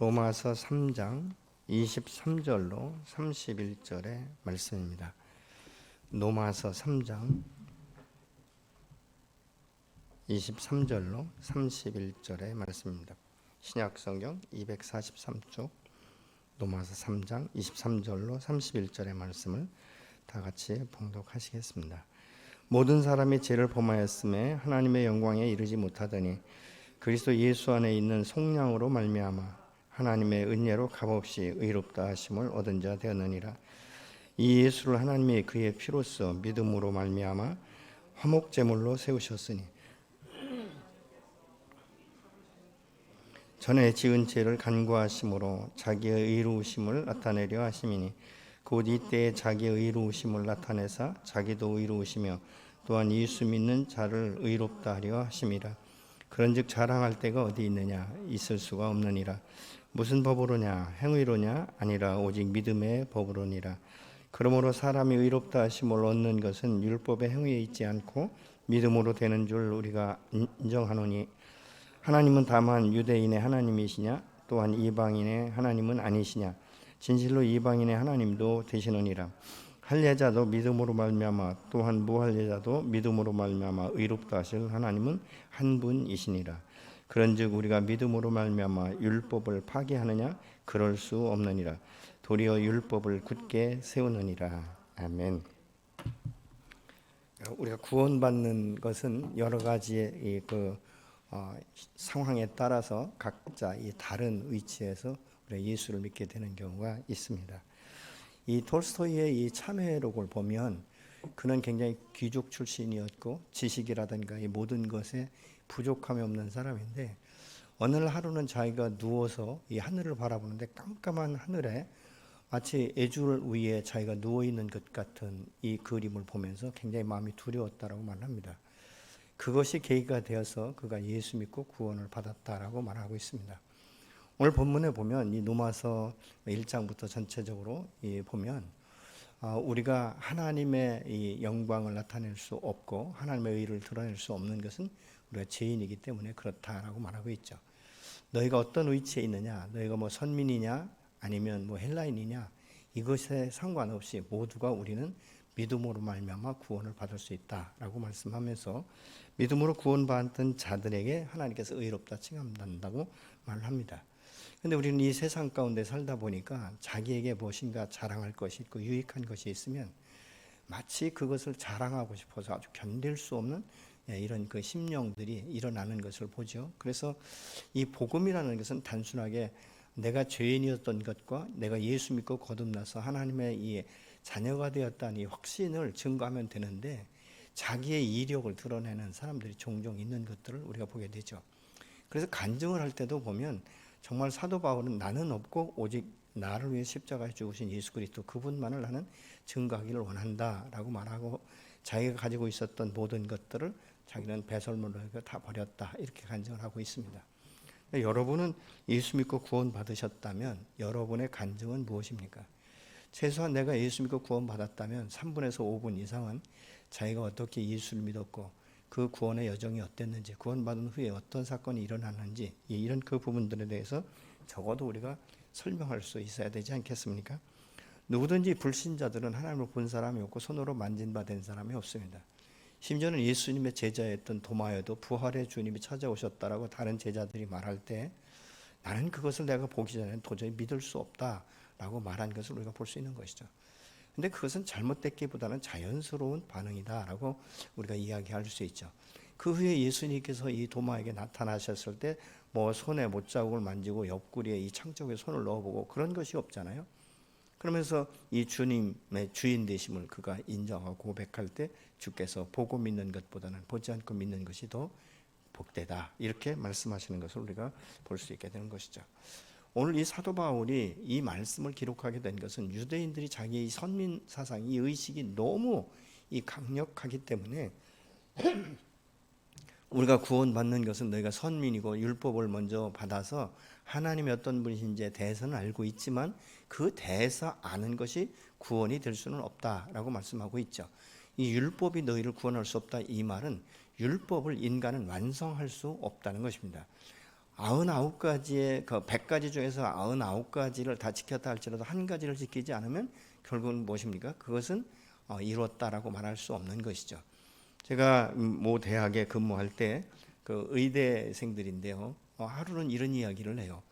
로마서 3장 23절로 31절의 말씀입니다. 로마서 3장 23절로 31절의 말씀입니다. 신약성경 243쪽 로마서 3장 23절로 31절의 말씀을 다 같이 봉독하시겠습니다. 모든 사람이 죄를 범하였음에 하나님의 영광에 이르지 못하더니 그리스도 예수 안에 있는 속량으로 말미암아 하나님의 은혜로 값없이 의롭다 하심을 얻은 자 되었느니라. 이 예수를 하나님이 그의 피로써 믿음으로 말미암아 화목제물로 세우셨으니 전에 지은 죄를 간구하심으로 자기의 의로우심을 나타내려 하심이니 곧 이때에 자기의 의로우심을 나타내사 자기도 의로우시며 또한 예수 믿는 자를 의롭다 하려 하심이라. 그런즉 자랑할 데가 어디 있느냐? 있을 수가 없느니라. 무슨 법으로냐? 행위로냐? 아니라 오직 믿음의 법으로니라. 그러므로 사람이 의롭다 하심을 얻는 것은 율법의 행위에 있지 않고 믿음으로 되는 줄 우리가 인정하노니 하나님은 다만 유대인의 하나님이시냐? 또한 이방인의 하나님은 아니시냐? 진실로 이방인의 하나님도 되시느니라. 할례자도 믿음으로 말미암아 또한 무할례자도 믿음으로 말미암아 의롭다 하실 하나님은 한 분이시니라. 그런즉 우리가 믿음으로 말미암아 율법을 파기하느냐? 그럴 수 없느니라. 도리어 율법을 굳게 세우느니라. 아멘. 우리가 구원받는 것은 여러 가지의 상황에 따라서 각자 이 다른 위치에서 우리가 예수를 믿게 되는 경우가 있습니다. 이 톨스토이의 이 참회록을 보면 그는 굉장히 귀족 출신이었고 지식이라든가 이 모든 것에 부족함이 없는 사람인데 어느 하루는 자기가 누워서 이 하늘을 바라보는데 깜깜한 하늘에 마치 애줄 위에 자기가 누워있는 것 같은 이 그림을 보면서 굉장히 마음이 두려웠다라고 말합니다. 그것이 계기가 되어서 그가 예수 믿고 구원을 받았다라고 말하고 있습니다. 오늘 본문에 보면 이 로마서 1장부터 전체적으로 보면 우리가 하나님의 이 영광을 나타낼 수 없고 하나님의 의를 드러낼 수 없는 것은 우리가 죄인이기 때문에 그렇다라고 말하고 있죠. 너희가 어떤 위치에 있느냐, 너희가 뭐 선민이냐 아니면 뭐 헬라인이냐 이것에 상관없이 모두가 우리는 믿음으로 말미암아 구원을 받을 수 있다라고 말씀하면서 믿음으로 구원받은 자들에게 하나님께서 의롭다 칭함한다고 말을 합니다. 그런데 우리는 이 세상 가운데 살다 보니까 자기에게 무엇인가 자랑할 것이 있고 유익한 것이 있으면 마치 그것을 자랑하고 싶어서 아주 견딜 수 없는 이런 그 심령들이 일어나는 것을 보죠. 그래서 이 복음이라는 것은 단순하게 내가 죄인이었던 것과 내가 예수 믿고 거듭나서 하나님의 이 자녀가 되었다는 이 확신을 증거하면 되는데 자기의 이력을 드러내는 사람들이 종종 있는 것들을 우리가 보게 되죠. 그래서 간증을 할 때도 보면 정말 사도 바울은 나는 없고 오직 나를 위해 십자가에 죽으신 예수 그리스도 그분만을 나는 증거하기를 원한다라고 말하고 자기가 가지고 있었던 모든 것들을 자기는 배설물로 다 버렸다 이렇게 간증을 하고 있습니다. 여러분은 예수 믿고 구원 받으셨다면 여러분의 간증은 무엇입니까? 최소한 내가 예수 믿고 구원 받았다면 3분에서 5분 이상은 자기가 어떻게 예수를 믿었고 그 구원의 여정이 어땠는지, 구원받은 후에 어떤 사건이 일어났는지 이런 그 부분들에 대해서 적어도 우리가 설명할 수 있어야 되지 않겠습니까? 누구든지 불신자들은 하나님을 본 사람이 없고 손으로 만진 바 된 사람이 없습니다. 심지어는 예수님의 제자였던 도마에도 부활의 주님이 찾아오셨다라고 다른 제자들이 말할 때 나는 그것을 내가 보기 전에 도저히 믿을 수 없다라고 말한 것을 우리가 볼 수 있는 것이죠. 근데 그것은 잘못됐기보다는 자연스러운 반응이다라고 우리가 이야기할 수 있죠. 그 후에 예수님께서 이 도마에게 나타나셨을 때 뭐 손에 못자국을 만지고 옆구리에 이 창쪽에 손을 넣어보고 그런 것이 없잖아요. 그러면서 이 주님의 주인 되심을 그가 인정하고 고백할 때 주께서 보고 믿는 것보다는 보지 않고 믿는 것이 더 복되다 이렇게 말씀하시는 것을 우리가 볼 수 있게 되는 것이죠. 오늘 이 사도 바울이 이 말씀을 기록하게 된 것은 유대인들이 자기의 선민 사상, 이 의식이 너무 이 강력하기 때문에 우리가 구원받는 것은 너희가 선민이고 율법을 먼저 받아서 하나님이 어떤 분이신지에 대해서는 알고 있지만 그 대해서 아는 것이 구원이 될 수는 없다라고 말씀하고 있죠. 이 율법이 너희를 구원할 수 없다 이 말은 율법을 인간은 완성할 수 없다는 것입니다. 99가지의 그 100가지 중에서 99가지를 다 지켰다 할지라도 한 가지를 지키지 않으면 결국은 무엇입니까? 그것은 이뤘다라고 말할 수 없는 것이죠. 제가 모 대학에 근무할 때 그 의대생들인데요. 하루는 이런 이야기를 해요.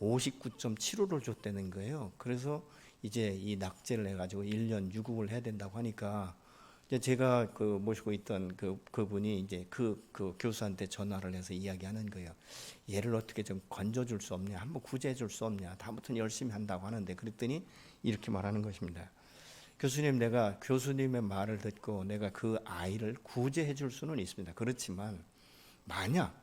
59.75를 줬다는 거예요. 그래서 이제 이 낙제를 해가지고 1년 유급을 해야 된다고 하니까 이제 제가 그 모시고 있던 그분이 이제 그 교수한테 전화를 해서 이야기하는 거예요. 얘를 어떻게 좀 건져줄 수 없냐, 한번 구제해줄 수 없냐. 다음부터는 열심히 한다고 하는데 그랬더니 이렇게 말하는 것입니다. 교수님, 내가 교수님의 말을 듣고 내가 그 아이를 구제해줄 수는 있습니다. 그렇지만 만약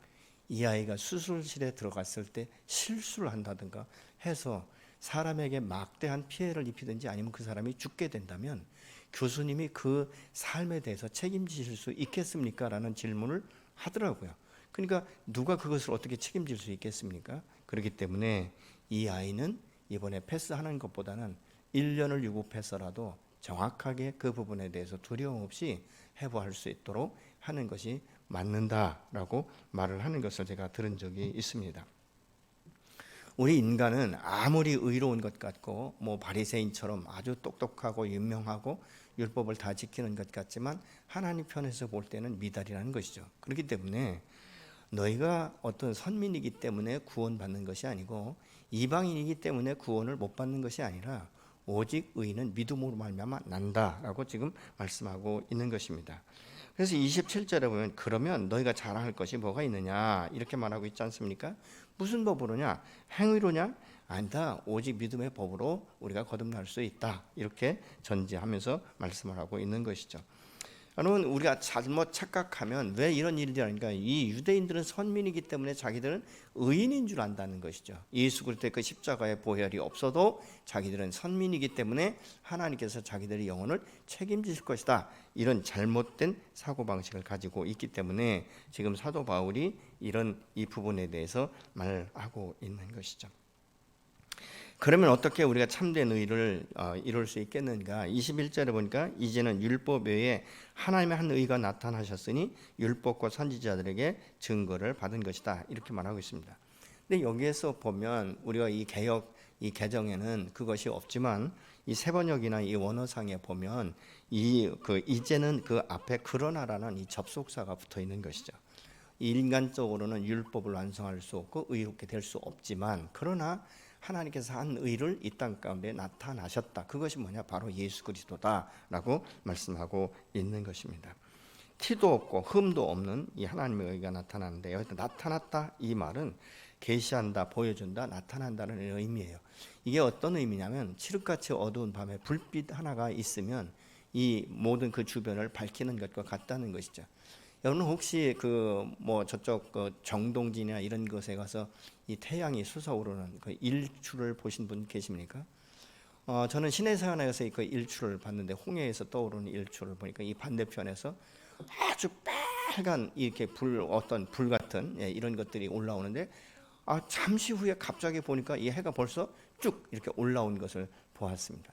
이 아이가 수술실에 들어갔을 때 실수를 한다든가 해서 사람에게 막대한 피해를 입히든지 아니면 그 사람이 죽게 된다면 교수님이 그 삶에 대해서 책임지실 수 있겠습니까? 라는 질문을 하더라고요. 그러니까 누가 그것을 어떻게 책임질 수 있겠습니까? 그렇기 때문에 이 아이는 이번에 패스하는 것보다는 1년을 유급해서라도 정확하게 그 부분에 대해서 두려움 없이 해부할 수 있도록 하는 것이 맞는다라고 말을 하는 것을 제가 들은 적이 있습니다. 우리 인간은 아무리 의로운 것 같고 뭐 바리새인처럼 아주 똑똑하고 유명하고 율법을 다 지키는 것 같지만 하나님 편에서 볼 때는 미달이라는 것이죠. 그렇기 때문에 너희가 어떤 선민이기 때문에 구원받는 것이 아니고 이방인이기 때문에 구원을 못 받는 것이 아니라 오직 의인은 믿음으로 말미암아 난다라고 지금 말씀하고 있는 것입니다. 그래서 27절에 보면 그러면 너희가 자랑할 것이 뭐가 있느냐 이렇게 말하고 있지 않습니까? 무슨 법으로냐? 행위로냐? 아니다. 오직 믿음의 법으로 우리가 거듭날 수 있다. 이렇게 전제하면서 말씀을 하고 있는 것이죠. 여러분, 우리가 잘못 착각하면 왜 이런 일들이 아닌가? 이 유대인들은 선민이기 때문에 자기들은 의인인 줄 안다는 것이죠. 예수 그리스도의 그 십자가의 보혈이 없어도 자기들은 선민이기 때문에 하나님께서 자기들의 영혼을 책임지실 것이다. 이런 잘못된 사고방식을 가지고 있기 때문에 지금 사도 바울이 이 부분에 대해서 말하고 있는 것이죠. 그러면 어떻게 우리가 참된 의를 이룰 수 있겠는가? 21절에 보니까 이제는 율법 외에 하나님의 한 의가 나타나셨으니 율법과 선지자들에게 증거를 받은 것이다. 이렇게 말하고 있습니다. 근데 여기에서 보면 우리가 이 개정에는 그것이 없지만 이 세번역이나 이 원어상에 보면 이제는 그 앞에 그러나라는 이 접속사가 붙어 있는 것이죠. 인간적으로는 율법을 완성할 수 없고 의롭게 될 수 없지만 그러나 하나님께서 한 의를 이 땅 가운데 나타나셨다. 그것이 뭐냐? 바로 예수 그리스도다라고 말씀하고 있는 것입니다. 티도 없고 흠도 없는 이 하나님의 의가 나타나는데 여기서 나타났다 이 말은 계시한다, 보여준다, 나타난다는 의미예요. 이게 어떤 의미냐면 칠흑같이 어두운 밤에 불빛 하나가 있으면 이 모든 그 주변을 밝히는 것과 같다는 것이죠. 여러분 혹시 저쪽 정동진이나 이런 곳에 가서 이 태양이 솟아오르는 그 일출을 보신 분 계십니까? 저는 시내산에서 그 일출을 봤는데 홍해에서 떠오르는 일출을 보니까 이 반대편에서 아주 빨간 이렇게 어떤 불 같은 이런 것들이 올라오는데 잠시 후에 갑자기 보니까 이 해가 벌써 쭉 이렇게 올라온 것을 보았습니다.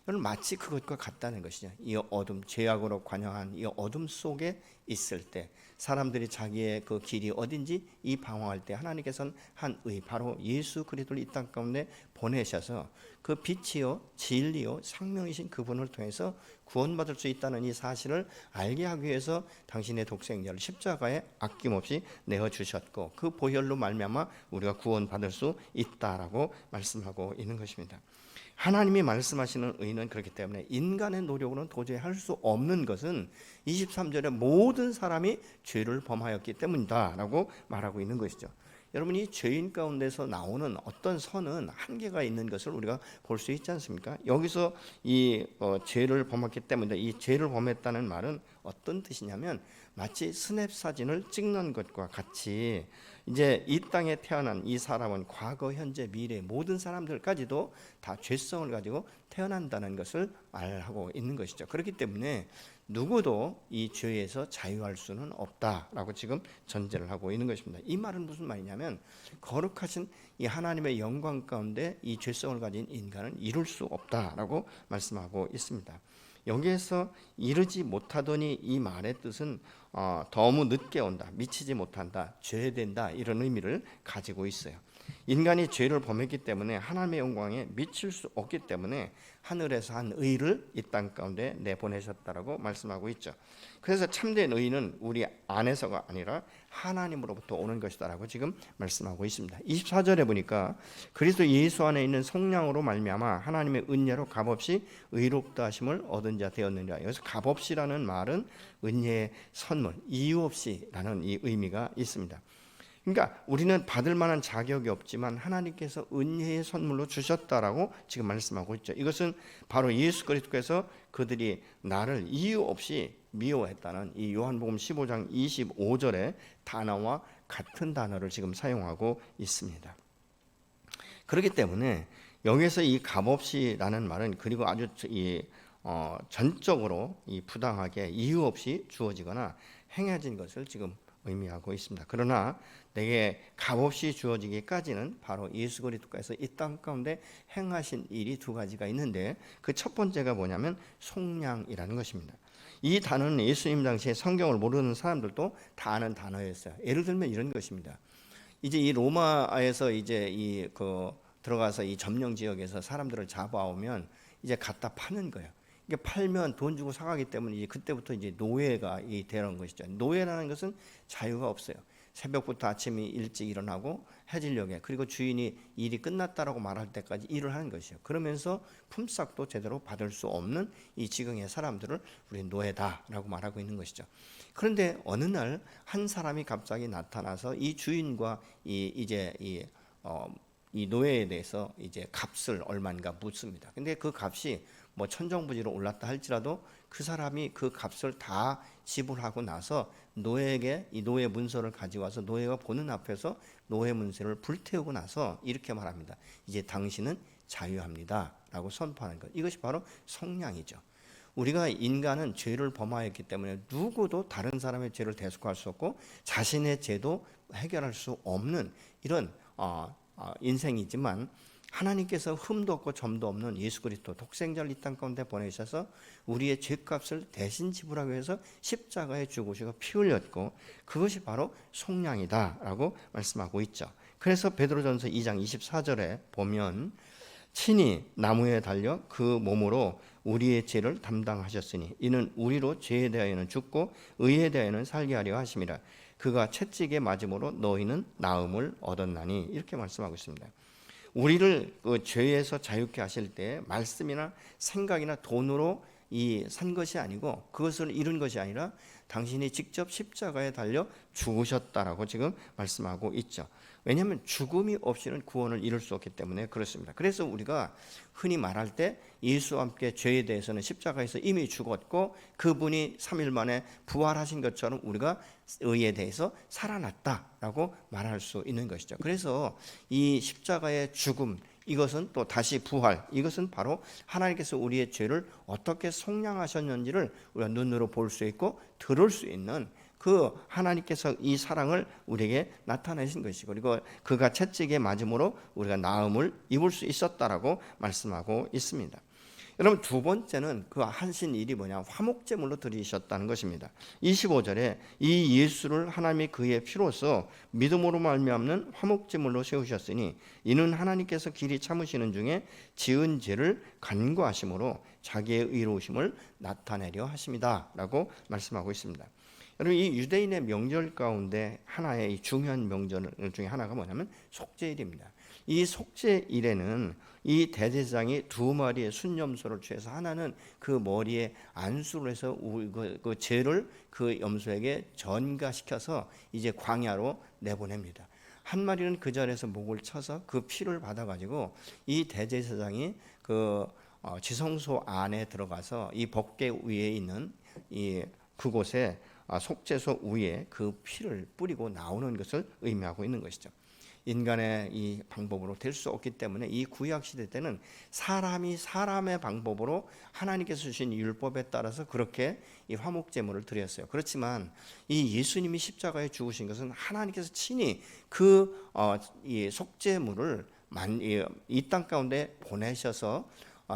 여러분 마치 그것과 같다는 것이죠. 이 어둠, 죄악으로 관영한 이 어둠 속에 있을 때 사람들이 자기의 그 길이 어딘지 이 방황할 때 하나님께서는 한 의, 바로 예수 그리스도를 이 땅 가운데 보내셔서 그 빛이요 진리요 생명이신 그분을 통해서 구원받을 수 있다는 이 사실을 알게 하기 위해서 당신의 독생자를 십자가에 아낌없이 내어주셨고 그 보혈로 말미암아 우리가 구원받을 수 있다라고 말씀하고 있는 것입니다. 하나님이 말씀하시는 의는 그렇기 때문에 인간의 노력으로는 도저히 할 수 없는 것은 23절에 모든 사람이 죄를 범하였기 때문이다라고 말하고 있는 것이죠. 여러분 이 죄인 가운데서 나오는 어떤 선은 한계가 있는 것을 우리가 볼 수 있지 않습니까? 여기서 이 죄를 범했기 때문에 이 죄를 범했다는 말은 어떤 뜻이냐면 마치 스냅 사진을 찍는 것과 같이 이제 이 땅에 태어난 이 사람은 과거, 현재, 미래 모든 사람들까지도 다 죄성을 가지고 태어난다는 것을 알고 있는 것이죠. 그렇기 때문에 누구도 이 죄에서 자유할 수는 없다라고 지금 전제를 하고 있는 것입니다. 이 말은 무슨 말이냐면 거룩하신 이 하나님의 영광 가운데 이 죄성을 가진 인간은 이룰 수 없다라고 말씀하고 있습니다. 여기에서 이르지 못하더니 이 말의 뜻은 너무 늦게 온다, 미치지 못한다, 죄된다 이런 의미를 가지고 있어요. 인간이 죄를 범했기 때문에 하나님의 영광에 미칠 수 없기 때문에 하늘에서 한 의를 이 땅 가운데 내보내셨다라고 말씀하고 있죠. 그래서 참된 의는 우리 안에서가 아니라 하나님으로부터 오는 것이다라고 지금 말씀하고 있습니다. 24절에 보니까 그리스도 예수 안에 있는 성령으로 말미암아 하나님의 은혜로 값없이 의롭다 하심을 얻은 자 되었느니라. 여기서 값없이라는 말은 은혜의 선물, 이유 없이라는 이 의미가 있습니다. 그러니까 우리는 받을 만한 자격이 없지만 하나님께서 은혜의 선물로 주셨다라고 지금 말씀하고 있죠. 이것은 바로 예수 그리스도께서 그들이 나를 이유 없이 미워했다는 이 요한복음 15장 25절의 단어와 같은 단어를 지금 사용하고 있습니다. 그렇기 때문에 여기서 이 값없이라는 말은 그리고 아주 전적으로 이 부당하게 이유 없이 주어지거나 행해진 것을 지금 의미하고 있습니다. 그러나 내게 값없이 주어지기까지는 바로 예수 그리스도께서 이 땅 가운데 행하신 일이 두 가지가 있는데 그 첫 번째가 뭐냐면 속량이라는 것입니다. 이 단어는 예수님 당시에 성경을 모르는 사람들도 다 아는 단어였어요. 예를 들면 이런 것입니다. 이제 이 로마에서 이제 들어가서 이 점령 지역에서 사람들을 잡아오면 이제 갖다 파는 거예요. 이게 팔면 돈 주고 사가기 때문에 이제 그때부터 이제 노예가 되는 것이죠. 노예라는 것은 자유가 없어요. 새벽부터 아침에 일찍 일어나고 해질녘에 그리고 주인이 일이 끝났다라고 말할 때까지 일을 하는 것이에요. 그러면서 품삯도 제대로 받을 수 없는 이 지경의 사람들을 우리 노예다라고 말하고 있는 것이죠. 그런데 어느 날 한 사람이 갑자기 나타나서 이 주인과 이 노예에 대해서 이제 값을 얼마인가 묻습니다. 근데 그 값이 뭐 천정부지로 올랐다 할지라도 그 사람이 그 값을 다 지불하고 나서 노예에게 이 노예 문서를 가져와서 노예가 보는 앞에서 노예 문서를 불태우고 나서 이렇게 말합니다. 이제 당신은 자유합니다 라고 선포하는 것. 이것이 바로 속량이죠. 우리가 인간은 죄를 범하였기 때문에 누구도 다른 사람의 죄를 대속할 수 없고 자신의 죄도 해결할 수 없는 이런 인생이지만 하나님께서 흠도 없고 점도 없는 예수 그리스도 독생자를 이 땅 가운데 보내셔서 우리의 죄값을 대신 지불하기 위해서 십자가에 죽으시고 피 흘렸고 그것이 바로 속량이다라고 말씀하고 있죠. 그래서 베드로전서 2장 24절에 보면 친히 나무에 달려 그 몸으로 우리의 죄를 담당하셨으니 이는 우리로 죄에 대하여는 죽고 의에 대하여는 살게 하려 하심이라. 그가 채찍에 맞음으로 너희는 나음을 얻었나니 이렇게 말씀하고 있습니다. 우리를 그 죄에서 자유케 하실 때 말씀이나 생각이나 돈으로 산 것이 아니고 그것을 이룬 것이 아니라 당신이 직접 십자가에 달려 죽으셨다라고 지금 말씀하고 있죠. 왜냐하면 죽음이 없이는 구원을 이룰 수 없기 때문에 그렇습니다. 그래서 우리가 흔히 말할 때 예수와 함께 죄에 대해서는 십자가에서 이미 죽었고 그분이 3일 만에 부활하신 것처럼 우리가 의에 대해서 살아났다라고 말할 수 있는 것이죠. 그래서 이 십자가의 죽음 이것은 또 다시 부활 이것은 바로 하나님께서 우리의 죄를 어떻게 속량하셨는지를 우리가 눈으로 볼 수 있고 들을 수 있는 그 하나님께서 이 사랑을 우리에게 나타내신 것이고 그리고 그가 채찍에 맞음으로 우리가 나음을 입을 수 있었다라고 말씀하고 있습니다. 여러분 두 번째는 그 하신 일이 뭐냐 화목제물로 드리셨다는 것입니다. 25절에 이 예수를 하나님이 그의 피로써 믿음으로 말미암는 화목제물로 세우셨으니 이는 하나님께서 길이 참으시는 중에 지은 죄를 간구하심으로 자기의 의로우심을 나타내려 하십니다 라고 말씀하고 있습니다. 여러분 이 유대인의 명절 가운데 하나의 이 중요한 명절 중에 하나가 뭐냐면 속죄일입니다. 이 속죄일에는 이 대제사장이 두 마리의 순염소를 취해서 하나는 그 머리에 안수를 해서 그 죄를 그 염소에게 전가시켜서 이제 광야로 내보냅니다. 한 마리는 그 자리에서 목을 쳐서 그 피를 받아가지고 이 대제사장이 지성소 안에 들어가서 이 법궤 위에 있는 그곳에 속죄소 위에 그 피를 뿌리고 나오는 것을 의미하고 있는 것이죠. 인간의 이 방법으로 될 수 없기 때문에 이 구약 시대 때는 사람이 사람의 방법으로 하나님께서 주신 율법에 따라서 그렇게 이 화목제물을 드렸어요. 그렇지만 이 예수님이 십자가에 죽으신 것은 하나님께서 친히 이 속죄물을 이 땅 가운데 보내셔서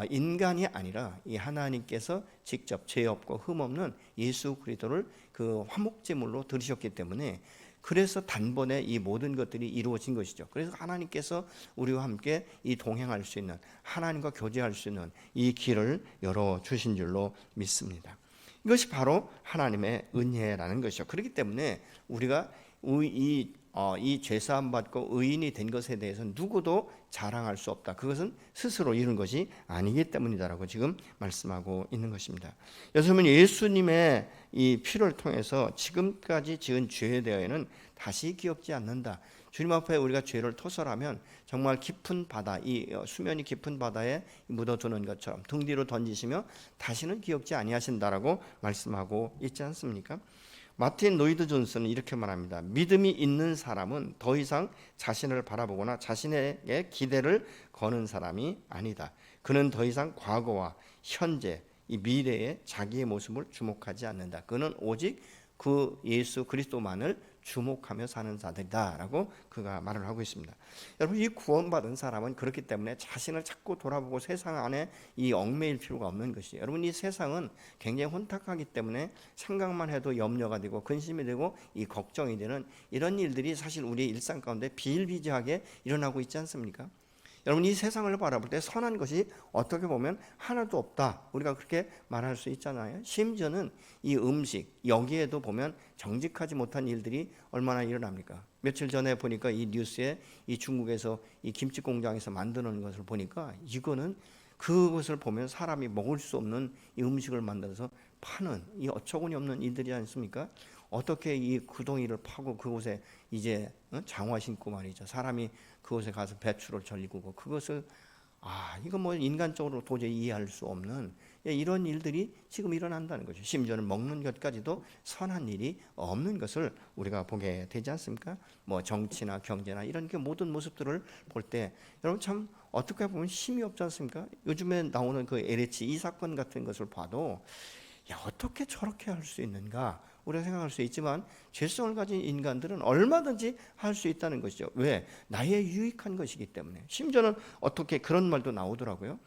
인간이 아니라 이 하나님께서 직접 죄 없고 흠 없는 예수 그리스도를 그 화목제물로 들으셨기 때문에 그래서 단번에 이 모든 것들이 이루어진 것이죠. 그래서 하나님께서 우리와 함께 이 동행할 수 있는, 하나님과 교제할 수 있는 이 길을 열어주신 줄로 믿습니다. 이것이 바로 하나님의 은혜라는 것이죠. 그렇기 때문에 우리가 이 죄사함 받고 의인이 된 것에 대해서 누구도 자랑할 수 없다. 그것은 스스로 이룬 것이 아니기 때문이다라고 지금 말씀하고 있는 것입니다. 여러분, 예수님의 이 피를 통해서 지금까지 지은 죄에 대해서는 다시 기억지 않는다. 주님 앞에 우리가 죄를 토설하면 정말 깊은 바다, 이 수면이 깊은 바다에 묻어두는 것처럼 등 뒤로 던지시며 다시는 기억지 아니하신다라고 말씀하고 있지 않습니까? 마틴 로이드 존슨은 이렇게 말합니다. 믿음이 있는 사람은 더 이상 자신을 바라보거나 자신에게 기대를 거는 사람이 아니다. 그는 더 이상 과거와 현재, 이 미래의 자기의 모습을 주목하지 않는다. 그는 오직 그 예수 그리스도만을 주목하며 사는 자들이다라고 그가 말을 하고 있습니다. 여러분, 이 구원받은 사람은 그렇기 때문에 자신을 자꾸 돌아보고 세상 안에 이 얽매일 필요가 없는 것이에요. 여러분, 이 세상은 굉장히 혼탁하기 때문에 생각만 해도 염려가 되고 근심이 되고 이 걱정이 되는 이런 일들이 사실 우리의 일상 가운데 비일비재하게 일어나고 있지 않습니까? 여러분, 이 세상을 바라볼 때 선한 것이 어떻게 보면 하나도 없다, 우리가 그렇게 말할 수 있잖아요. 심지어는 이 음식, 여기에도 보면 정직하지 못한 일들이 얼마나 일어납니까? 며칠 전에 보니까 이 뉴스에 이 중국에서 이 김치 공장에서 만드는 것을 보니까 이거는 그것을 보면 사람이 먹을 수 없는 이 음식을 만들어서 파는 이 어처구니 없는 일들이지 않습니까? 어떻게 이 구덩이를 파고 그곳에 이제 장화 신고 말이죠, 사람이 그곳에 가서 배추를 절구고 그것을 이거 뭐 인간적으로 도저히 이해할 수 없는 이런 일들이 지금 일어난다는 거죠. 심지어는 먹는 것까지도 선한 일이 없는 것을 우리가 보게 되지 않습니까? 뭐 정치나 경제나 이런 그 모든 모습들을 볼 때 여러분 참 어떻게 보면 힘이 없지 않습니까? 요즘에 나오는 그 LH 이 사건 같은 것을 봐도 어떻게 저렇게 할 수 있는가 우리가 생각할 수 있지만, 죄성을 가진 인간들은 얼마든지 할 수 있다는 것이죠. 왜? 나의 유익한 것이기 때문에. 심지어는 어떻게 그런 말도 나오더라고요.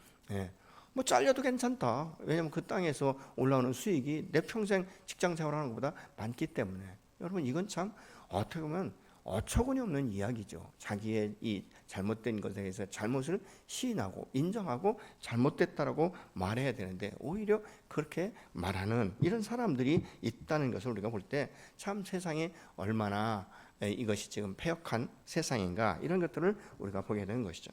뭐 잘려도 괜찮다. 왜냐하면 그 땅에서 올라오는 수익이 내 평생 직장 생활하는 것보다 많기 때문에. 여러분, 이건 참 어떻게 보면 어처구니 없는 이야기죠. 자기의 이 잘못된 것에 대해서 잘못을 시인하고 인정하고 잘못됐다라고 말해야 되는데 오히려 그렇게 말하는 이런 사람들이 있다는 것을 우리가 볼 때 참 세상이 얼마나 이것이 지금 패역한 세상인가, 이런 것들을 우리가 보게 되는 것이죠.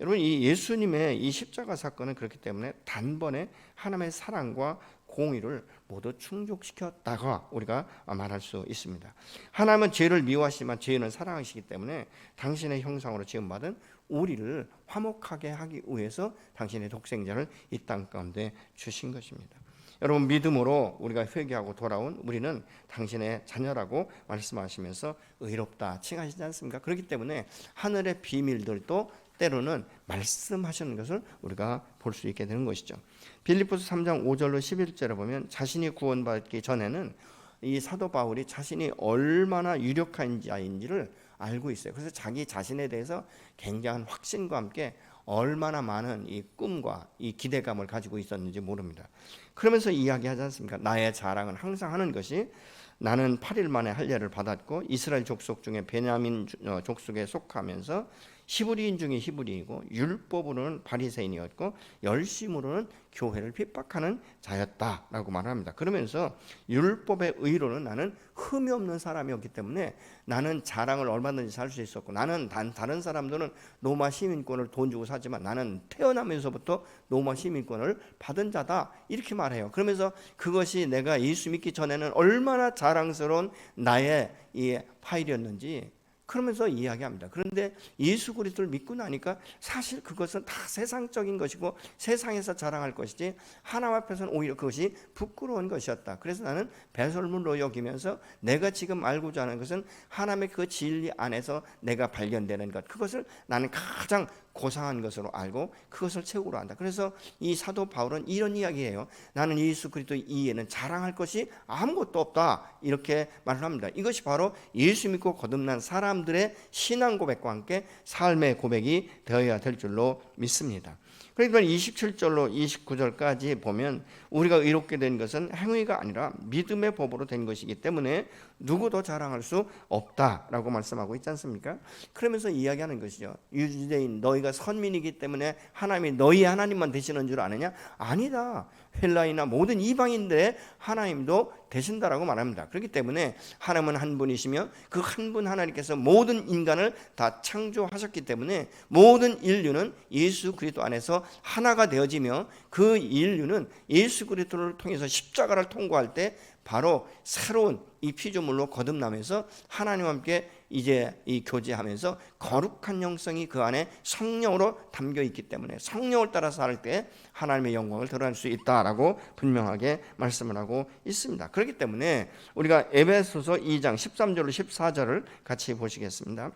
여러분, 이 예수님의 이 십자가 사건은 그렇기 때문에 단번에 하나님의 사랑과 공의를 모두 충족시켰다가 우리가 말할 수 있습니다. 하나님은 죄를 미워하시지만 죄인은 사랑하시기 때문에 당신의 형상으로 지음받은 우리를 화목하게 하기 위해서 당신의 독생자를 이 땅 가운데 주신 것입니다. 여러분, 믿음으로 우리가 회개하고 돌아온 우리는 당신의 자녀라고 말씀하시면서 의롭다 칭하시지 않습니까? 그렇기 때문에 하늘의 비밀들도 때로는 말씀하시는 것을 우리가 볼 수 있게 되는 것이죠. 빌립보서 3장 5절로 11절에 보면 자신이 구원받기 전에는 이 사도 바울이 자신이 얼마나 유력한 자인지를 알고 있어요. 그래서 자기 자신에 대해서 굉장한 확신과 함께 얼마나 많은 이 꿈과 이 기대감을 가지고 있었는지 모릅니다. 그러면서 이야기하지 않습니까? 나의 자랑은 항상 하는 것이 나는 8일 만에 할례를 받았고 이스라엘 족속 중에 베냐민 족속에 속하면서 히브리인 중에 히브리이고 율법으로는 바리새인이었고 열심으로는 교회를 핍박하는 자였다라고 말합니다. 그러면서 율법의 의로는 나는 흠이 없는 사람이었기 때문에 나는 자랑을 얼마든지 살 수 있었고, 나는 다른 사람들은 로마 시민권을 돈 주고 사지만 나는 태어나면서부터 로마 시민권을 받은 자다, 이렇게 말해요. 그러면서 그것이 내가 예수 믿기 전에는 얼마나 자랑스러운 나의 이 파일이었는지 그러면서 이야기합니다. 그런데 예수 그리스도를 믿고 나니까 사실 그것은 다 세상적인 것이고 세상에서 자랑할 것이지 하나님 앞에서는 오히려 그것이 부끄러운 것이었다. 그래서 나는 배설물로 여기면서 내가 지금 알고자 하는 것은 하나님의 그 진리 안에서 내가 발견되는 것, 그것을 나는 가장 고상한 것으로 알고 그것을 최고로 한다. 그래서 이 사도 바울은 이런 이야기예요. 나는 예수 그리스도 이외에는 자랑할 것이 아무것도 없다, 이렇게 말을 합니다. 이것이 바로 예수 믿고 거듭난 사람들의 신앙 고백과 함께 삶의 고백이 되어야 될 줄로 믿습니다. 그러니까 27절로 29절까지 보면 우리가 의롭게 된 것은 행위가 아니라 믿음의 법으로 된 것이기 때문에 누구도 자랑할 수 없다라고 말씀하고 있지 않습니까? 그러면서 이야기하는 것이죠. 유대인 너희가 선민이기 때문에 하나님이 너희 하나님만 되시는 줄 아느냐? 아니다. 헬라이나 모든 이방인들의 하나님도 되신다라고 말합니다. 그렇기 때문에 하나님은 한 분이시며 그 한 분 하나님께서 모든 인간을 다 창조하셨기 때문에 모든 인류는 예수 그리스도 안에서 하나가 되어지며 그 인류는 예수 그리스도를 통해서 십자가를 통과할 때 바로 새로운 이 피조물로 거듭나면서 하나님과 함께 이제 이 교제하면서 거룩한 영성이 그 안에 성령으로 담겨 있기 때문에 성령을 따라 살 때 하나님의 영광을 드러낼 수 있다라고 분명하게 말씀을 하고 있습니다. 그렇기 때문에 우리가 에베소서 2장 13절로 14절을 같이 보시겠습니다.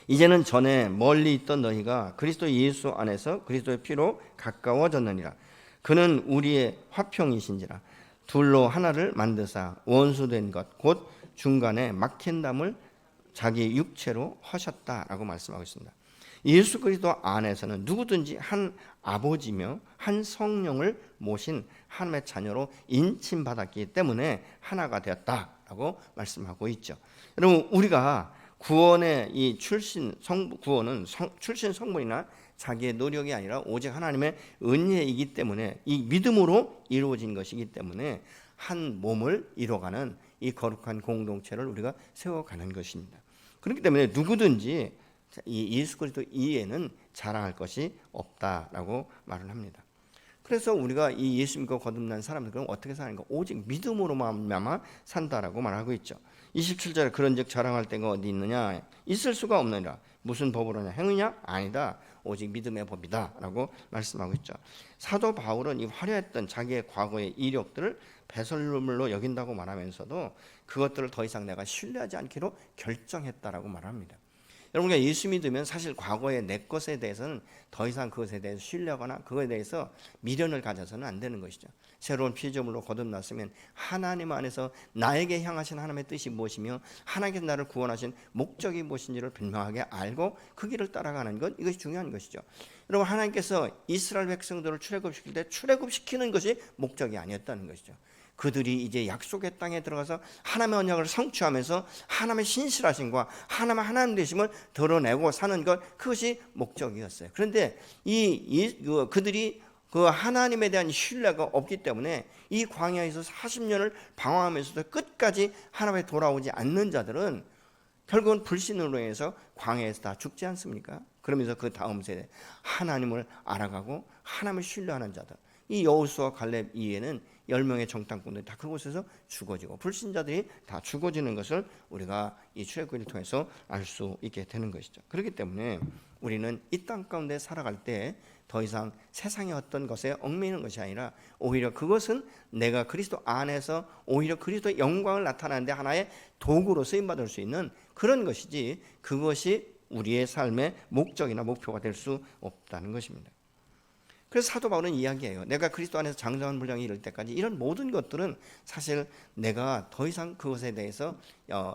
이제는 전에 멀리 있던 너희가 그리스도 예수 안에서 그리스도의 피로 가까워졌느니라. 그는 우리의 화평이신지라. 둘로 하나를 만드사 원수된 것 곧 중간에 막힌 담을 자기 육체로 하셨다라고 말씀하고 있습니다. 예수 그리스도 안에서는 누구든지 한 아버지며 한 성령을 모신 하나님의 자녀로 인침받았기 때문에 하나가 되었다라고 말씀하고 있죠. 여러분, 우리가 구원의 이 구원은 출신 성분이나 자기의 노력이 아니라 오직 하나님의 은혜이기 때문에 이 믿음으로 이루어진 것이기 때문에 한 몸을 이뤄가는 이 거룩한 공동체를 우리가 세워가는 것입니다. 그렇기 때문에 누구든지 이 예수 그리스도 이외에는 자랑할 것이 없다라고 말을 합니다. 그래서 우리가 이 예수 믿고 거듭난 사람들은 어떻게 사는가? 오직 믿음으로만 산다라고 말하고 있죠. 27절에 그런즉 자랑할 데가 어디 있느냐? 있을 수가 없느니라. 무슨 법으로냐? 행위냐? 아니다. 오직 믿음의 법이다 라고 말씀하고 있죠. 사도 바울은 이 화려했던 자기의 과거의 이력들을 배설물로 여긴다고 말하면서도 그것들을 더 이상 내가 신뢰하지 않기로 결정했다라고 말합니다. 여러분, 우리가 예수 믿으면 사실 과거의 내 것에 대해서는 더 이상 그것에 대해서 신뢰하거나 그것에 대해서 미련을 가져서는 안 되는 것이죠. 새로운 피조물로 거듭났으면 하나님 안에서 나에게 향하신 하나님의 뜻이 무엇이며 하나님께서 나를 구원하신 목적이 무엇인지를 분명하게 알고 그 길을 따라가는 것, 이것이 중요한 것이죠. 여러분, 하나님께서 이스라엘 백성들을 출애굽시킬 때 출애굽시키는 것이 목적이 아니었다는 것이죠. 그들이 이제 약속의 땅에 들어가서 하나님의 언약을 성취하면서 하나님의 신실하심과 하나님의 하나님 되심을 드러내고 사는 것, 그것이 목적이었어요. 그런데 그들이 그 하나님에 대한 신뢰가 없기 때문에 이 광야에서 40년을 방황하면서도 끝까지 하나님에 돌아오지 않는 자들은 결국은 불신으로 인해서 광야에서 다 죽지 않습니까? 그러면서 그 다음 세대 하나님을 알아가고 하나님을 신뢰하는 자들, 이 여호수아 갈렙 이후에는 10명의 정탐꾼들이 다 그곳에서 죽어지고 불신자들이 다 죽어지는 것을 우리가 이 출애굽기를 통해서 알 수 있게 되는 것이죠. 그렇기 때문에 우리는 이 땅 가운데 살아갈 때 더 이상 세상의 어떤 것에 얽매이는 것이 아니라 오히려 그것은 내가 그리스도 안에서 오히려 그리스도의 영광을 나타내는데 하나의 도구로 쓰임받을 수 있는 그런 것이지, 그것이 우리의 삶의 목적이나 목표가 될 수 없다는 것입니다. 그래서 사도 바울은 이야기해요. 내가 그리스도 안에서 장성한 분량이 이를 때까지 이런 모든 것들은 사실 내가 더 이상 그것에 대해서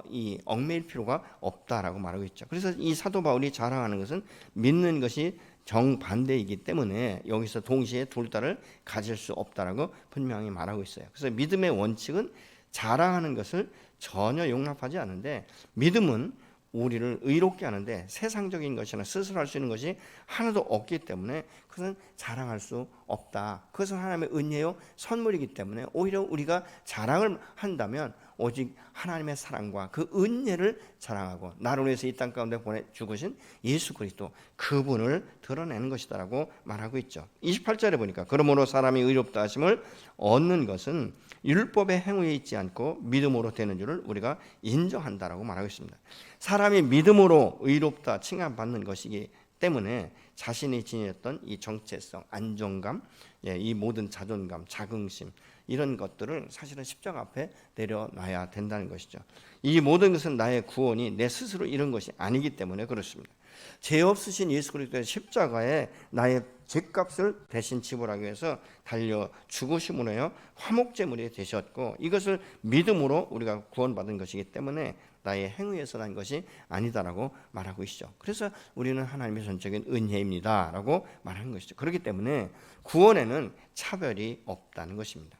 이 얽매일 필요가 없다라고 말하고 있죠. 그래서 이 사도 바울이 자랑하는 것은 믿는 것이 정반대이기 때문에 여기서 동시에 둘 다를 가질 수 없다라고 분명히 말하고 있어요. 그래서 믿음의 원칙은 자랑하는 것을 전혀 용납하지 않는데, 믿음은 우리를 의롭게 하는데 세상적인 것이나 스스로 할 수 있는 것이 하나도 없기 때문에 그것은 자랑할 수 없다. 그것은 하나님의 은혜요 선물이기 때문에 오히려 우리가 자랑을 한다면 오직 하나님의 사랑과 그 은혜를 자랑하고 나를 위해서 이 땅 가운데 보내 죽으신 예수 그리스도, 그분을 드러내는 것이다라고 말하고 있죠. 28절에 보니까 그러므로 사람이 의롭다 하심을 얻는 것은 율법의 행위에 있지 않고 믿음으로 되는 줄을 우리가 인정한다라고 말하고 있습니다. 사람이 믿음으로 의롭다 칭함받는 것이기 때문에 자신이 지녔던 이 정체성, 안정감, 이 모든 자존감, 자긍심, 이런 것들을 사실은 십자가 앞에 내려놔야 된다는 것이죠. 이 모든 것은 나의 구원이 내 스스로 이룬 것이 아니기 때문에 그렇습니다. 죄 없으신 예수 그리스도의 십자가에 나의 죄값을 대신 지불하기 위해서 달려 죽으심으로 요 화목제물이 되셨고, 이것을 믿음으로 우리가 구원받은 것이기 때문에 나의 행위에서 난 것이 아니다라고 말하고 있죠. 그래서 우리는 하나님의 전적인 은혜입니다라고 말하는 것이죠. 그렇기 때문에 구원에는 차별이 없다는 것입니다.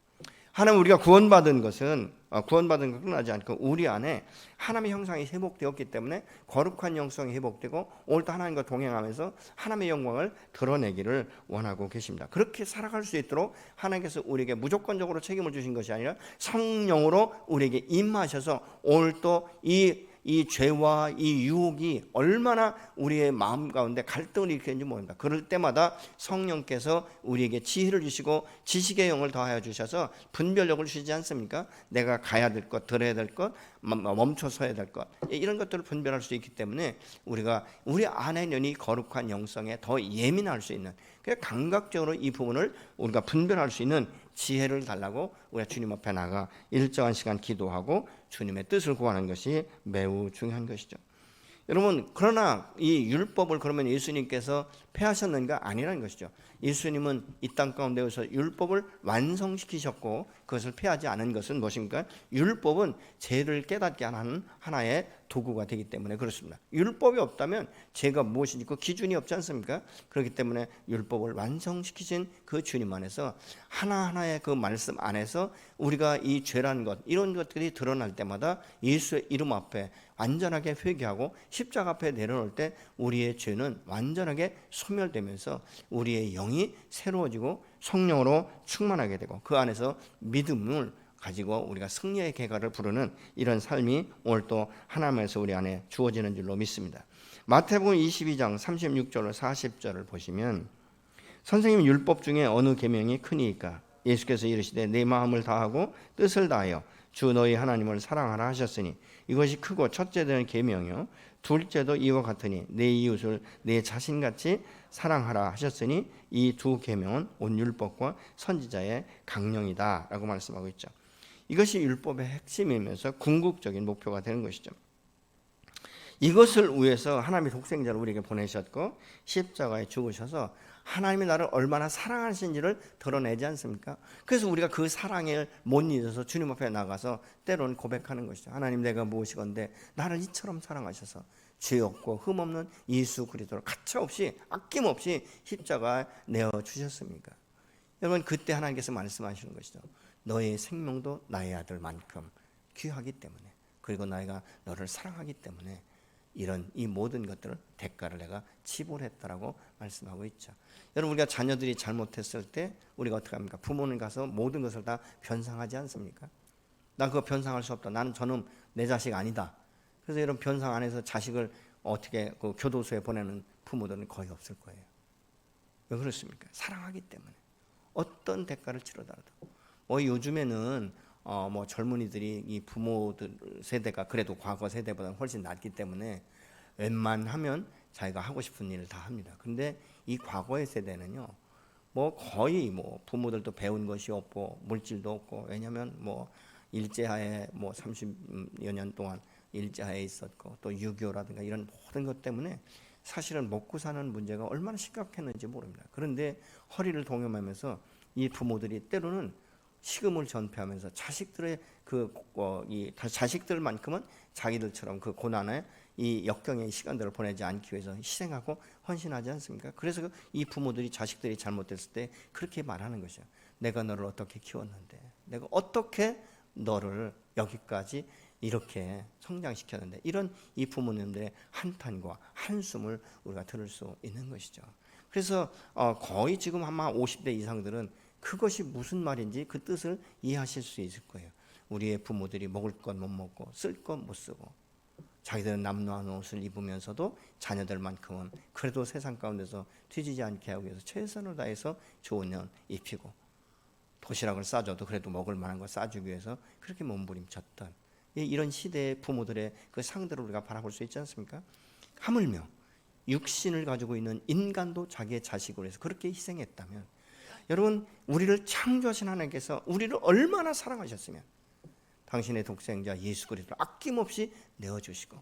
하나님, 우리가 구원받은 것은 구원받은 것 끝나지 않고 우리 안에 하나님의 형상이 회복되었기 때문에 거룩한 영성이 회복되고 오늘도 하나님과 동행하면서 하나님의 영광을 드러내기를 원하고 계십니다. 그렇게 살아갈 수 있도록 하나님께서 우리에게 무조건적으로 책임을 주신 것이 아니라 성령으로 우리에게 임하셔서 오늘도 이 죄와 이 유혹이 얼마나 우리의 마음 가운데 갈등을 일으키는지 모릅니다. 그럴 때마다 성령께서 우리에게 지혜를 주시고 지식의 영을 더하여 주셔서 분별력을 주시지 않습니까? 내가 가야 될 것, 들어야 될 것, 멈춰서야 될 것, 이런 것들을 분별할 수 있기 때문에 우리가 우리 안에 있는 이 거룩한 영성에 더 예민할 수 있는, 그래서 감각적으로 이 부분을 우리가 분별할 수 있는 지혜를 달라고 우리가 주님 앞에 나가 일정한 시간 기도하고 주님의 뜻을 구하는 것이 매우 중요한 것이죠. 여러분, 그러나 이 율법을 그러면 예수님께서 폐하셨는가? 아니라는 것이죠. 예수님은 이 땅 가운데에서 율법을 완성시키셨고 그것을 폐하지 않은 것은 무엇입니까? 율법은 죄를 깨닫게 하는 하나의 도구가 되기 때문에 그렇습니다. 율법이 없다면 죄가 무엇인지 그 기준이 없지 않습니까? 그렇기 때문에 율법을 완성시키신 그 주님 안에서 하나하나의 그 말씀 안에서 우리가 이 죄라는 것, 이런 것들이 드러날 때마다 예수의 이름 앞에 완전하게 회개하고 십자가 앞에 내려놓을 때 우리의 죄는 완전하게 소멸되면서 우리의 영이 새로워지고 성령으로 충만하게 되고 그 안에서 믿음을 가지고 우리가 승리의 계가를 부르는 이런 삶이 오늘 또 하나님에서 우리 안에 주어지는 줄로 믿습니다. 마태복음 22장 36절 40절을 보시면 선생님, 율법 중에 어느 계명이 크니까? 예수께서 이르시되 내 마음을 다하고 뜻을 다하여 주 너희 하나님을 사랑하라 하셨으니 이것이 크고 첫째 되는 계명이요 둘째도 이와 같으니 내 이웃을 내 자신같이 사랑하라 하셨으니 이 두 계명은 온 율법과 선지자의 강령이다라고 말씀하고 있죠. 이것이 율법의 핵심이면서 궁극적인 목표가 되는 것이죠. 이것을 위해서 하나님의 독생자를 우리에게 보내셨고 십자가에 죽으셔서 하나님이 나를 얼마나 사랑하신지를 드러내지 않습니까? 그래서 우리가 그 사랑을 못 잊어서 주님 앞에 나가서 때로는 고백하는 것이죠. 하나님, 내가 무엇이건데 나를 이처럼 사랑하셔서 죄 없고 흠 없는 예수 그리스도를 가차없이 아낌없이 십자가에 내어주셨습니까? 여러분, 그때 하나님께서 말씀하시는 것이죠. 너의 생명도 나의 아들만큼 귀하기 때문에, 그리고 내가 너를 사랑하기 때문에 이 모든 것들을 대가를 내가 지불했다라고 말씀하고 있죠. 여러분, 우리가 자녀들이 잘못했을 때 우리가 어떻게 합니까? 부모님 가서 모든 것을 다 변상하지 않습니까? 나 그거 변상할 수 없다. 나는 저는 내 자식 아니다. 그래서 이런 변상 안에서 자식을 어떻게 그 교도소에 보내는 부모들은 거의 없을 거예요. 왜 그렇습니까? 사랑하기 때문에 어떤 대가를 치르더라도. 요즘에는 뭐 젊은이들이 이 부모들 세대가 그래도 과거 세대보다 훨씬 낫기 때문에 웬만하면 자기가 하고 싶은 일을 다 합니다. 그런데 이 과거의 세대는요, 뭐 거의 뭐 부모들도 배운 것이 없고 물질도 없고, 왜냐하면 뭐 일제하에 뭐 30여 년 동안 일제하에 있었고 또 6.25라든가 이런 모든 것 때문에 사실은 먹고 사는 문제가 얼마나 심각했는지 모릅니다. 그런데 허리를 동요하면서 이 부모들이 때로는 식음을 전폐하면서 자식들의 자식들만큼은 자기들처럼 그 고난의 이 역경의 시간들을 보내지 않기 위해서 희생하고 헌신하지 않습니까? 그래서 이 부모들이 자식들이 잘못됐을 때 그렇게 말하는 것이죠. 내가 너를 어떻게 키웠는데, 내가 어떻게 너를 여기까지 이렇게 성장시켰는데, 이런 이 부모님들의 한탄과 한숨을 우리가 들을 수 있는 것이죠. 그래서 거의 지금 아마 50대 이상들은 그것이 무슨 말인지 그 뜻을 이해하실 수 있을 거예요. 우리의 부모들이 먹을 것 못 먹고 쓸 것 못 쓰고 자기들은 남루한 옷을 입으면서도 자녀들만큼은 그래도 세상 가운데서 뒤지지 않게 하기 위해서 최선을 다해서 좋은 옷 입히고, 도시락을 싸줘도 그래도 먹을 만한 걸 싸주기 위해서 그렇게 몸부림쳤던 이런 시대의 부모들의 그 상들을 우리가 바라볼 수 있지 않습니까? 하물며 육신을 가지고 있는 인간도 자기의 자식으로 해서 그렇게 희생했다면 여러분, 우리를 창조하신 하나님께서 우리를 얼마나 사랑하셨으면 당신의 독생자 예수 그리스도를 아낌없이 내어주시고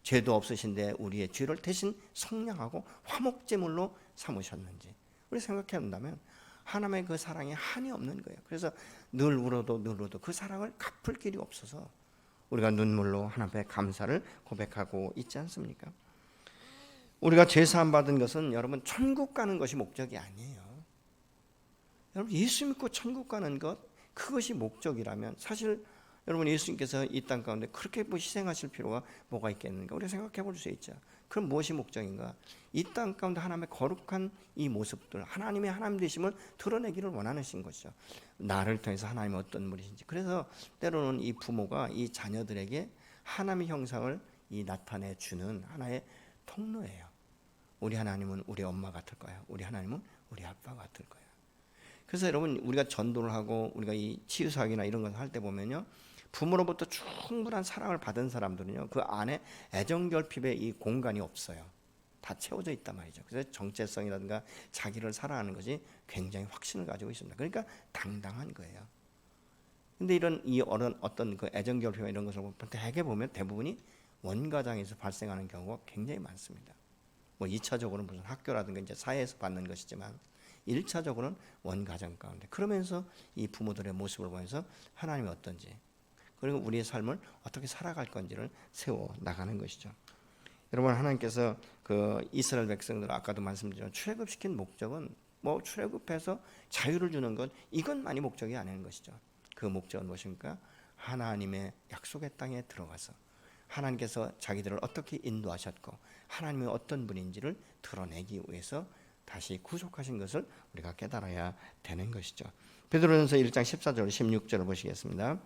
죄도 없으신데 우리의 죄를 대신 속량하고 화목제물로 삼으셨는지 우리 생각해 본다면 하나님의 그 사랑에 한이 없는 거예요. 그래서 늘 울어도 그 사랑을 갚을 길이 없어서 우리가 눈물로 하나님 앞에 감사를 고백하고 있지 않습니까? 우리가 죄 사함 받은 것은 여러분 천국 가는 것이 목적이 아니에요. 여러분 예수 믿고 천국 가는 것, 그것이 목적이라면 사실 여러분 예수님께서 이 땅 가운데 그렇게 희생하실 필요가 뭐가 있겠는가? 우리가 생각해 볼 수 있죠. 그럼 무엇이 목적인가? 이 땅 가운데 하나님의 거룩한 이 모습들, 하나님의 하나님 되심을 드러내기를 원하신 것이죠. 나를 통해서 하나님이 어떤 분이신지. 그래서 때로는 이 부모가 이 자녀들에게 하나님의 형상을 나타내 주는 하나의 통로예요. 우리 하나님은 우리 엄마 같을 거야. 우리 하나님은 우리 아빠 같을 거야. 그래서 여러분 우리가 전도를 하고 우리가 이 치유사역이나 이런 걸 할 때 보면요, 부모로부터 충분한 사랑을 받은 사람들은요 그 안에 애정결핍의 이 공간이 없어요. 다 채워져 있단 말이죠. 그래서 정체성이라든가 자기를 사랑하는 것이 굉장히 확신을 가지고 있습니다. 그러니까 당당한 거예요. 근데 이런 어떤 그 애정결핍이나 이런 것을 대개 보면 대부분이 원가장에서 발생하는 경우가 굉장히 많습니다. 뭐 2차적으로는 무슨 학교라든가 이제 사회에서 받는 것이지만 1차적으로는 원가정 가운데. 그러면서 이 부모들의 모습을 보면서 하나님이 어떤지, 그리고 우리의 삶을 어떻게 살아갈 건지를 세워 나가는 것이죠. 여러분, 하나님께서 그 이스라엘 백성들 아까도 말씀드렸지만 출애굽시킨 목적은 뭐 출애굽해서 자유를 주는 것, 이것만이 목적이 아닌 것이죠. 그 목적은 무엇입니까? 하나님의 약속의 땅에 들어가서 하나님께서 자기들을 어떻게 인도하셨고 하나님이 어떤 분인지를 드러내기 위해서 다시 구속하신 것을 우리가 깨달아야 되는 것이죠. 베드로전서 1장 14절 16절을 보시겠습니다.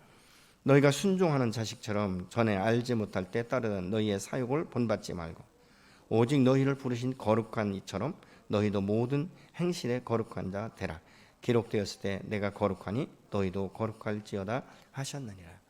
너희가 순종하는 자식처럼 전에 알지 못할 때 따르던 너희의 사욕을 본받지 말고 오직 너희를 부르신 거룩한 이처럼 너희도 모든 행실에 거룩한 자 되라. 기록되었을 때 내가 거룩하니 너희도 거룩할지어다 하셨느니라.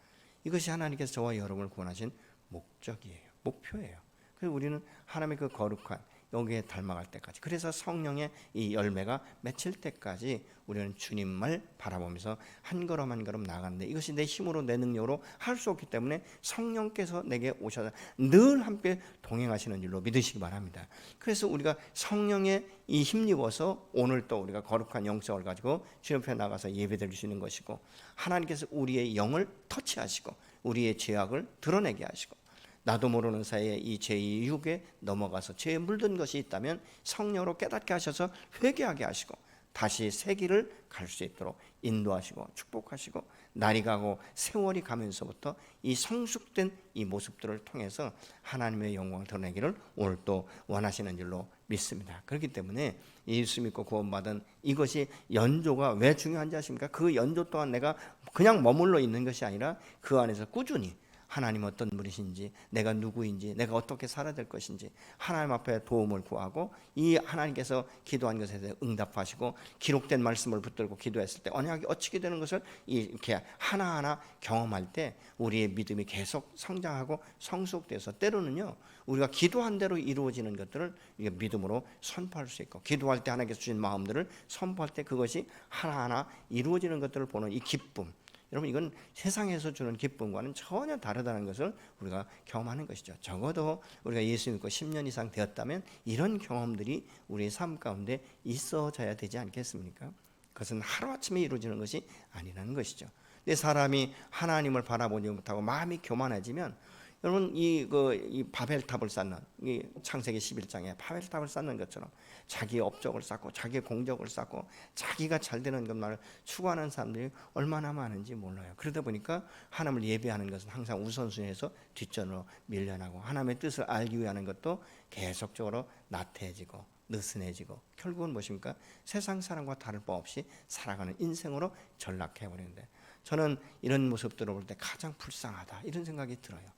이것이 하나님께서 저와 여러분을 구원하신 목적이에요. 목표예요. 그래서 우리는 하나님의 그 거룩한 여기에 닮아갈 때까지, 그래서 성령의 이 열매가 맺힐 때까지 우리는 주님을 바라보면서 한 걸음 한 걸음 나가는데, 이것이 내 힘으로 내 능력으로 할 수 없기 때문에 성령께서 내게 오셔서 늘 함께 동행하시는 줄로 믿으시기 바랍니다. 그래서 우리가 성령에 이 힘입어서 오늘 또 우리가 거룩한 영성을 가지고 주님 앞에 나가서 예배드릴 수 있는 것이고, 하나님께서 우리의 영을 터치하시고 우리의 죄악을 드러내게 하시고, 나도 모르는 사이에 이 죄의 유혹에 넘어가서 죄에 물든 것이 있다면 성령으로 깨닫게 하셔서 회개하게 하시고 다시 새 길을 갈 수 있도록 인도하시고 축복하시고, 날이 가고 세월이 가면서부터 이 성숙된 이 모습들을 통해서 하나님의 영광을 드러내기를 오늘 또 원하시는 줄로 믿습니다. 그렇기 때문에 예수 믿고 구원받은 이것이 연조가 왜 중요한지 아십니까? 그 연조 또한 내가 그냥 머물러 있는 것이 아니라 그 안에서 꾸준히 하나님 어떤 분이신지, 내가 누구인지, 내가 어떻게 살아야 될 것인지 하나님 앞에 도움을 구하고 이 하나님께서 기도한 것에 대해 응답하시고 기록된 말씀을 붙들고 기도했을 때 언약이 어찌게 되는 것을 이렇게 하나하나 경험할 때 우리의 믿음이 계속 성장하고 성숙돼서 때로는요 우리가 기도한 대로 이루어지는 것들을 믿음으로 선포할 수 있고, 기도할 때 하나님께서 주신 마음들을 선포할 때 그것이 하나하나 이루어지는 것들을 보는 이 기쁨, 여러분 이건 세상에서 주는 기쁨과는 전혀 다르다는 것을 우리가 경험하는 것이죠. 적어도 우리가 예수 믿고 10년 이상 되었다면 이런 경험들이 우리의 삶 가운데 있어져야 되지 않겠습니까? 그것은 하루아침에 이루어지는 것이 아니라는 것이죠. 근데 사람이 하나님을 바라보지 못하고 마음이 교만해지면, 여러분 이 바벨탑을 쌓는, 이 창세기 11장에 바벨탑을 쌓는 것처럼 자기의 업적을 쌓고 자기의 공적을 쌓고 자기가 잘 되는 것만을 추구하는 사람들이 얼마나 많은지 몰라요. 그러다 보니까 하나님을 예배하는 것은 항상 우선순위에서 뒷전으로 밀려나고, 하나님의 뜻을 알기 위하는 것도 계속적으로 나태해지고 느슨해지고, 결국은 무엇입니까? 세상 사람과 다를 바 없이 살아가는 인생으로 전락해버리는데, 저는 이런 모습들을 볼 때 가장 불쌍하다 이런 생각이 들어요.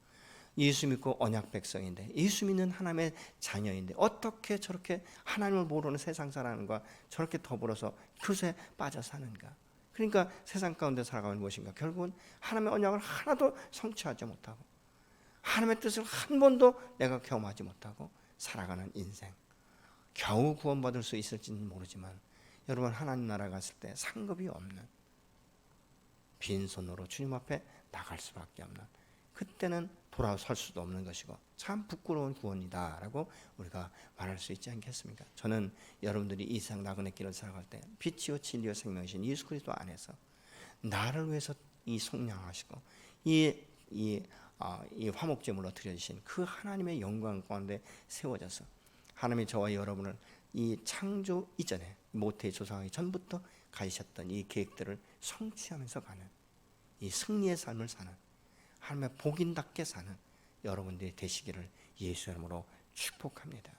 예수 믿고 언약 백성인데, 예수 믿는 하나님의 자녀인데 어떻게 저렇게 하나님을 모르는 세상 사람과 저렇게 더불어서 그것에 빠져 사는가? 그러니까 세상 가운데 살아가는 무엇인가? 결국은 하나님의 언약을 하나도 성취하지 못하고 하나님의 뜻을 한 번도 내가 경험하지 못하고 살아가는 인생. 겨우 구원받을 수 있을지는 모르지만 여러분 하나님 나라 갔을 때 상급이 없는 빈손으로 주님 앞에 나갈 수밖에 없는, 그때는 돌아설 수도 없는 것이고 참 부끄러운 구원이다라고 우리가 말할 수 있지 않겠습니까? 저는 여러분들이 이 세상 나그네 길을 살아갈 때 빛이요 진리요 생명이신 예수 그리스도 안에서 나를 위해서 이 속량하시고 이 화목제물로 드려주신 그 하나님의 영광 가운데 세워져서 하나님이 저와 여러분을 이 창조 이전에 모태의 조상하기 전부터 가지셨던 이 계획들을 성취하면서 가는 이 승리의 삶을 사는 하나님의 복인답게 사는 여러분들이 되시기를 예수 이름으로 축복합니다.